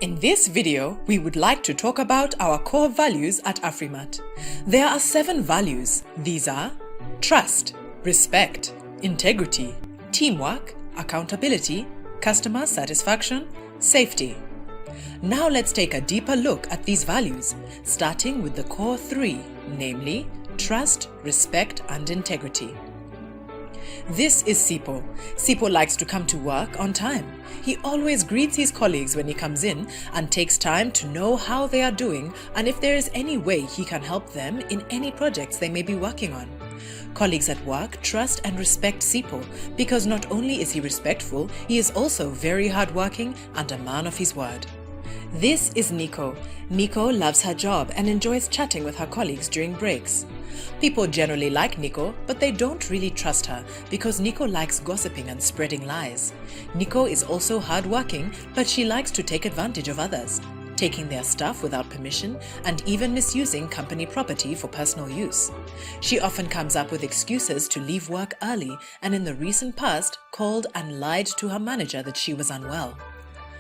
In this video, we would like to talk about our core values at Afrimat. There are 7 values. These are trust, respect, integrity, teamwork, accountability, customer satisfaction, safety. Now let's take a deeper look at these values, starting with the core 3, namely trust, respect, and integrity. This is Sipho. Sipho likes to come to work on time. He always greets his colleagues when he comes in and takes time to know how they are doing and if there is any way he can help them in any projects they may be working on. Colleagues at work trust and respect Sipho because not only is he respectful, he is also very hardworking and a man of his word. This is Nico. Nico loves her job and enjoys chatting with her colleagues during breaks. People generally like Nico, but they don't really trust her because Nico likes gossiping and spreading lies. Nico is also hardworking, but she likes to take advantage of others, taking their stuff without permission and even misusing company property for personal use. She often comes up with excuses to leave work early and in the recent past called and lied to her manager that she was unwell.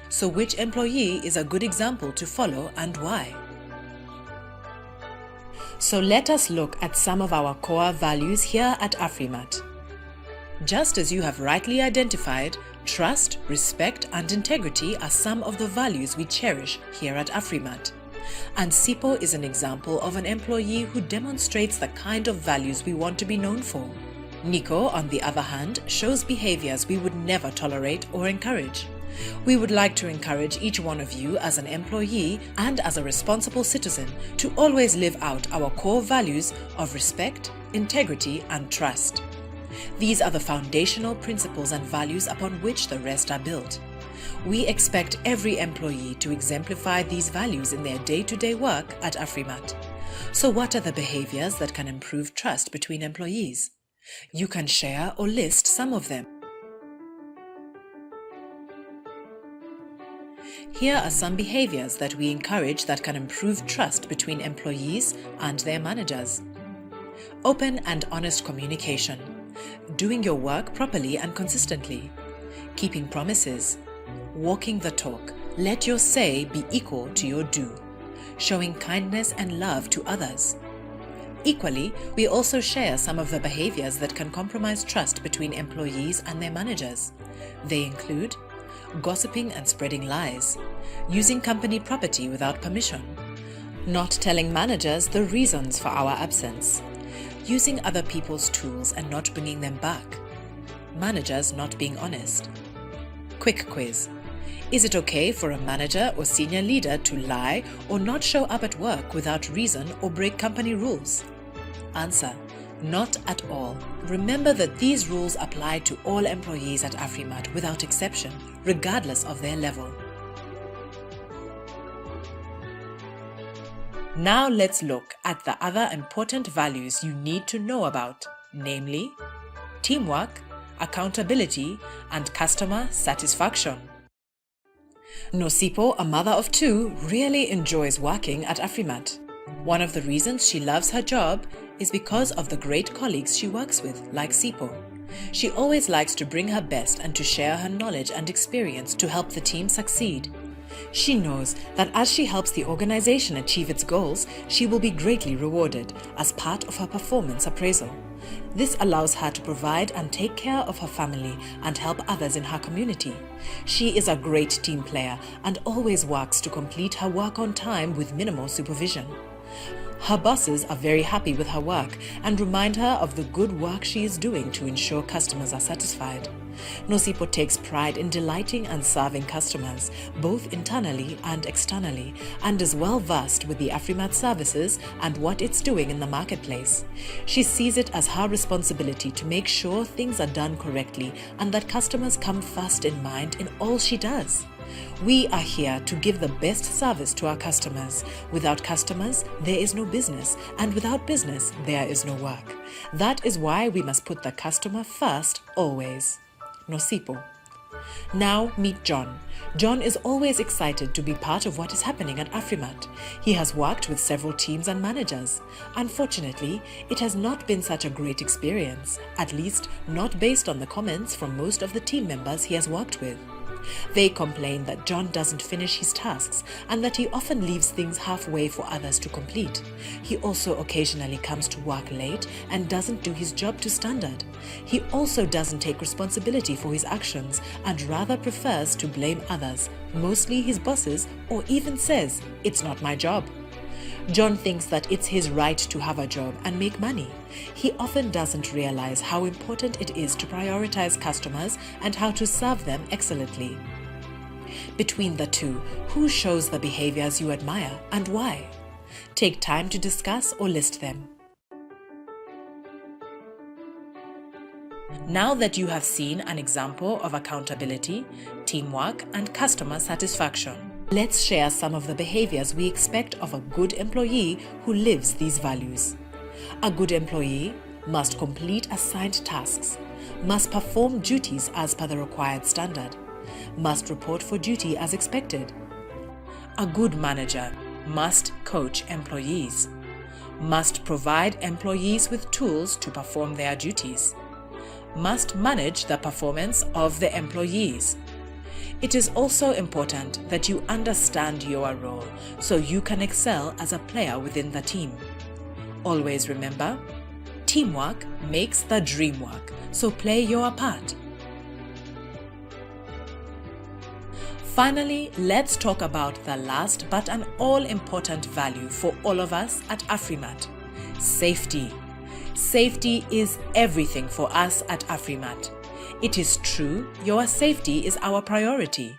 So which employee is a good example to follow and why? So let us look at some of our core values here at Afrimat. Just as you have rightly identified, trust, respect, and integrity are some of the values we cherish here at Afrimat. And Sipho is an example of an employee who demonstrates the kind of values we want to be known for. Nico, on the other hand, shows behaviors we would never tolerate or encourage. We would like to encourage each one of you as an employee and as a responsible citizen to always live out our core values of respect, integrity, and trust. These are the foundational principles and values upon which the rest are built. We expect every employee to exemplify these values in their day-to-day work at Afrimat. So what are the behaviors that can improve trust between employees? You can share or list some of them. Here are some behaviors that we encourage that can improve trust between employees and their managers. Open and honest communication. Doing your work properly and consistently. Keeping promises. Walking the talk. Let your say be equal to your do. Showing kindness and love to others. Equally, we also share some of the behaviors that can compromise trust between employees and their managers. They include gossiping and spreading lies, using company property without permission, not telling managers the reasons for our absence, using other people's tools and not bringing them back, managers not being honest. Quick quiz. Is it okay for a manager or senior leader to lie or not show up at work without reason or break company rules? Answer: not at all. Remember that these rules apply to all employees at Afrimat without exception, regardless of their level. Now let's look at the other important values you need to know about, namely teamwork, accountability, and customer satisfaction. Nosipho, a mother of 2, really enjoys working at Afrimat. One of the reasons she loves her job is because of the great colleagues she works with, like Sipho. She always likes to bring her best and to share her knowledge and experience to help the team succeed. She knows that as she helps the organization achieve its goals, she will be greatly rewarded as part of her performance appraisal. This allows her to provide and take care of her family and help others in her community. She is a great team player and always works to complete her work on time with minimal supervision. Her bosses are very happy with her work and remind her of the good work she is doing to ensure customers are satisfied. Nosipho takes pride in delighting and serving customers, both internally and externally, and is well versed with the Afrimat services and what it's doing in the marketplace. She sees it as her responsibility to make sure things are done correctly and that customers come first in mind in all she does. We are here to give the best service to our customers. Without customers, there is no business, and without business, there is no work. That is why we must put the customer first always. Nosipho. Now meet John. John is always excited to be part of what is happening at Afrimat. He has worked with several teams and managers. Unfortunately, it has not been such a great experience, at least not based on the comments from most of the team members he has worked with. They complain that John doesn't finish his tasks and that he often leaves things halfway for others to complete. He also occasionally comes to work late and doesn't do his job to standard. He also doesn't take responsibility for his actions and rather prefers to blame others, mostly his bosses, or even says, "It's not my job." John thinks that it's his right to have a job and make money. He often doesn't realize how important it is to prioritize customers and how to serve them excellently. Between the two, who shows the behaviors you admire and why? Take time to discuss or list them. Now that you have seen an example of accountability, teamwork, and customer satisfaction, let's share some of the behaviors we expect of a good employee who lives these values. A good employee must complete assigned tasks, must perform duties as per the required standard, must report for duty as expected. A good manager must coach employees, must provide employees with tools to perform their duties, must manage the performance of the employees. It is also important that you understand your role so you can excel as a player within the team. Always remember, teamwork makes the dream work, so play your part. Finally, let's talk about the last but an all-important value for all of us at Afrimat: safety. Safety is everything for us at Afrimat. It is true, your safety is our priority.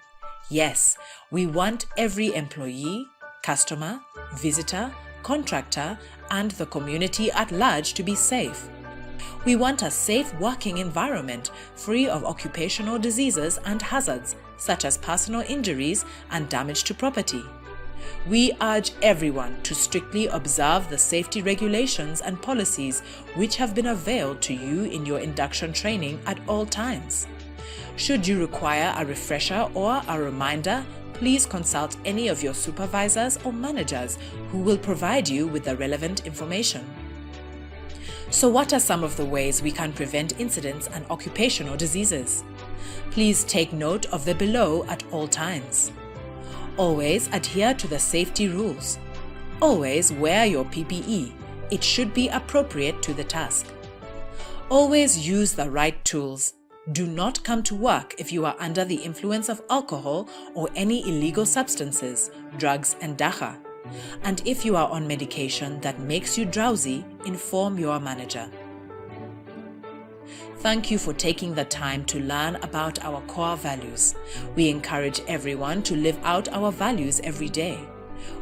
Yes, we want every employee, customer, visitor, contractor, and the community at large to be safe. We want a safe working environment free of occupational diseases and hazards, such as personal injuries and damage to property. We urge everyone to strictly observe the safety regulations and policies which have been availed to you in your induction training at all times. Should you require a refresher or a reminder, please consult any of your supervisors or managers who will provide you with the relevant information. So what are some of the ways we can prevent incidents and occupational diseases? Please take note of the below at all times. Always adhere to the safety rules. Always wear your PPE. It should be appropriate to the task. Always use the right tools. Do not come to work if you are under the influence of alcohol or any illegal substances, drugs and dacha. And if you are on medication that makes you drowsy, inform your manager. Thank you for taking the time to learn about our core values. We encourage everyone to live out our values every day.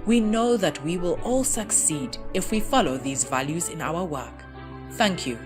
We know that we will all succeed if we follow these values in our work. Thank you.